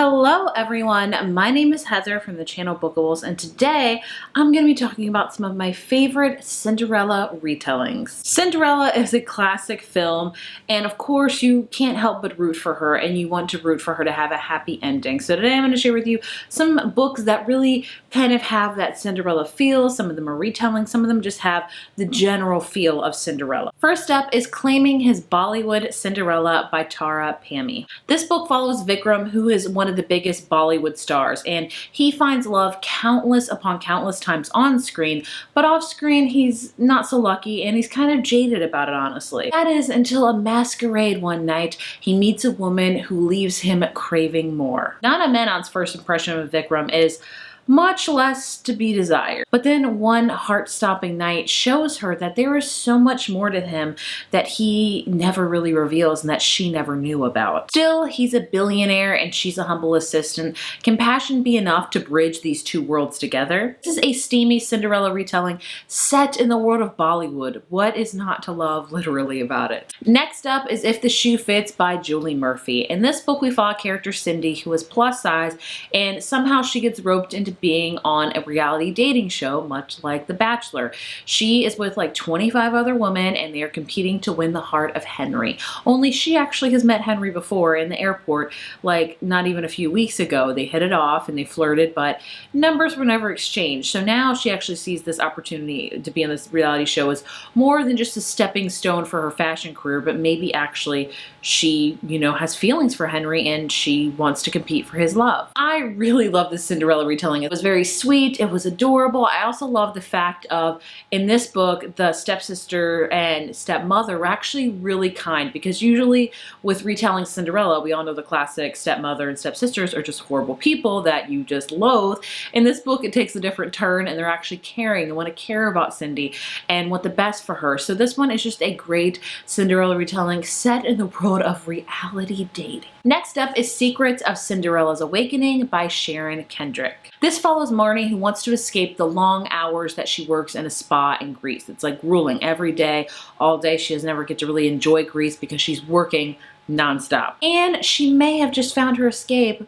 Hello everyone, my name is Heather from the channel Bookables, and today I'm going to be talking about some of my favorite Cinderella retellings. Cinderella is a classic film, and of course you can't help but root for her, and you want to root for her to have a happy ending. So today I'm going to share with you some books that really kind of have that Cinderella feel. Some of them are retelling, some of them just have the general feel of Cinderella. First up is Claiming His Bollywood Cinderella by Pammi. This book follows Vikram, who is one of the biggest Bollywood stars, and he finds love countless upon countless times on screen, but off screen he's not so lucky and he's kind of jaded about it, honestly. That is until a masquerade one night he meets a woman who leaves him craving more. Nana Menon's first impression of Vikram is much less to be desired. But then one heart-stopping night shows her that there is so much more to him that he never really reveals and that she never knew about. Still, he's a billionaire and she's a humble assistant. Can passion be enough to bridge these two worlds together? This is a steamy Cinderella retelling set in the world of Bollywood. What is not to love literally about it? Next up is If the Shoe Fits by Julie Murphy. In this book we follow character Cindy, who is plus size, and somehow she gets roped into being on a reality dating show, much like The Bachelor. She is with like 25 other women and they are competing to win the heart of Henry. Only she actually has met Henry before in the airport, like not even a few weeks ago. They hit it off and they flirted, but numbers were never exchanged. So now she actually sees this opportunity to be on this reality show as more than just a stepping stone for her fashion career, but maybe actually she, has feelings for Henry and she wants to compete for his love. I really love this Cinderella retelling. It was very sweet, it was adorable. I also love the fact of, in this book, the stepsister and stepmother were actually really kind, because usually with retelling Cinderella, we all know the classic stepmother and stepsisters are just horrible people that you just loathe. In this book, it takes a different turn and they're actually caring and want to care about Cindy and want the best for her. So this one is just a great Cinderella retelling set in the world of reality dating. Next up is Secrets of Cinderella's Awakening by Sharon Kendrick. This follows Marnie, who wants to escape the long hours that she works in a spa in Greece. It's like grueling every day, all day. She doesn't ever get to really enjoy Greece because she's working nonstop. And she may have just found her escape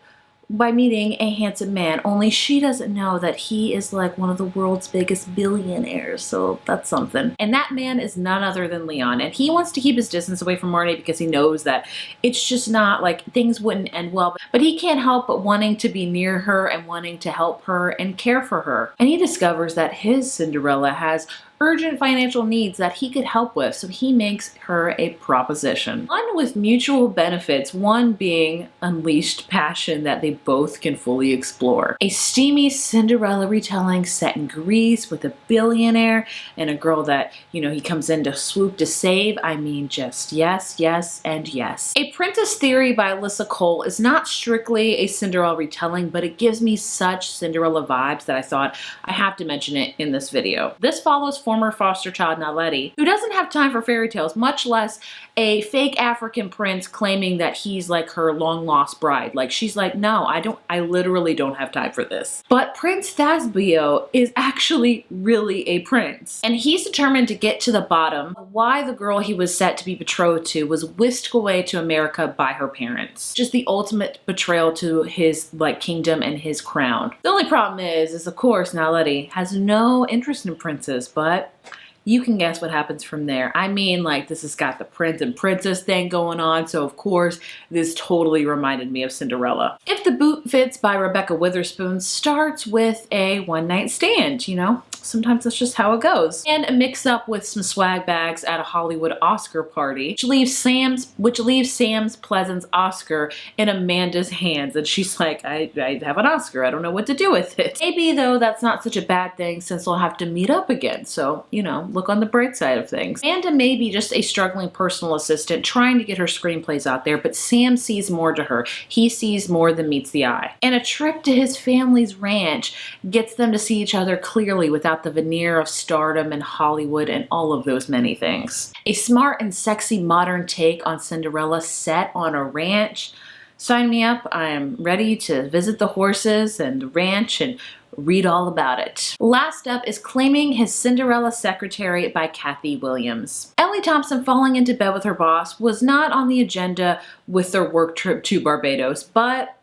by meeting a handsome man, only she doesn't know that he is like one of the world's biggest billionaires, so that's something. And that man is none other than Leon, and he wants to keep his distance away from Marnie because he knows that it's just not like things wouldn't end well, but he can't help but wanting to be near her and wanting to help her and care for her. And he discovers that his Cinderella has urgent financial needs that he could help with, so he makes her a proposition. One with mutual benefits, one being unleashed passion that they both can fully explore. A steamy Cinderella retelling set in Greece with a billionaire and a girl that, he comes in to swoop to save. I mean, just yes, yes, and yes. Apprentice Theory by Alyssa Cole is not strictly a Cinderella retelling, but it gives me such Cinderella vibes that I thought I have to mention it in this video. This follows former foster child Naledi, who doesn't have time for fairy tales, much less a fake African prince claiming that he's like her long lost bride. Like, she's like, no, I literally don't have time for this. But Prince Thasbio is actually really a prince, and he's determined to get to the bottom of why the girl he was set to be betrothed to was whisked away to America by her parents. Just the ultimate betrayal to his kingdom and his crown. The only problem is of course Naledi has no interest in princes, but you can guess what happens from there. I mean, this has got the prince and princess thing going on, so of course this totally reminded me of Cinderella. If the Boot Fits by Rebekah Weatherspoon starts with a one-night stand, sometimes that's just how it goes. And a mix-up with some swag bags at a Hollywood Oscar party, which leaves Sam's Pleasant's Oscar in Amanda's hands, and she's like, I have an Oscar, I don't know what to do with it. Maybe though that's not such a bad thing, since they'll have to meet up again, so look on the bright side of things. Amanda may be just a struggling personal assistant trying to get her screenplays out there, but Sam sees more to her. He sees more than meets the eye. And a trip to his family's ranch gets them to see each other clearly without the veneer of stardom and Hollywood and all of those many things. A smart and sexy modern take on Cinderella set on a ranch. Sign me up. I am ready to visit the horses and the ranch and read all about it. Last up is Claiming His Cinderella Secretary by Cathy Williams. Ellie Thompson falling into bed with her boss was not on the agenda with their work trip to Barbados, but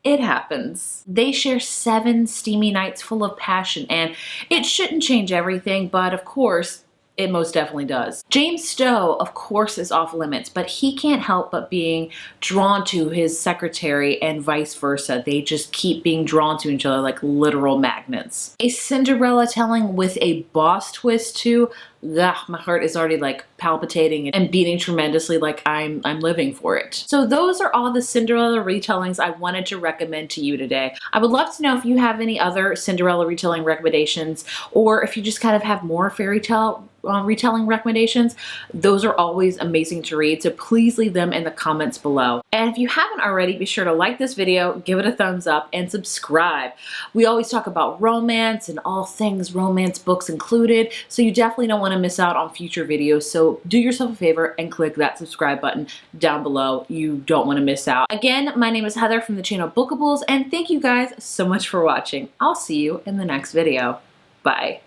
It happens. They share 7 steamy nights full of passion, and it shouldn't change everything, but of course, it most definitely does. James Stowe, of course, is off limits, but he can't help but being drawn to his secretary and vice versa. They just keep being drawn to each other like literal magnets. A Cinderella telling with a boss twist too. Ugh, my heart is already like palpitating and beating tremendously, like I'm living for it. So those are all the Cinderella retellings I wanted to recommend to you today. I would love to know if you have any other Cinderella retelling recommendations, or if you just kind of have more fairy tale retelling recommendations. Those are always amazing to read, so please leave them in the comments below. And if you haven't already, be sure to like this video, give it a thumbs up, and subscribe. We always talk about romance and all things romance books included, so you definitely don't want to miss out on future videos. So do yourself a favor and click that subscribe button down below. You don't want to miss out. Again, my name is Heather from the channel Bookables, and thank you guys so much for watching. I'll see you in the next video. Bye.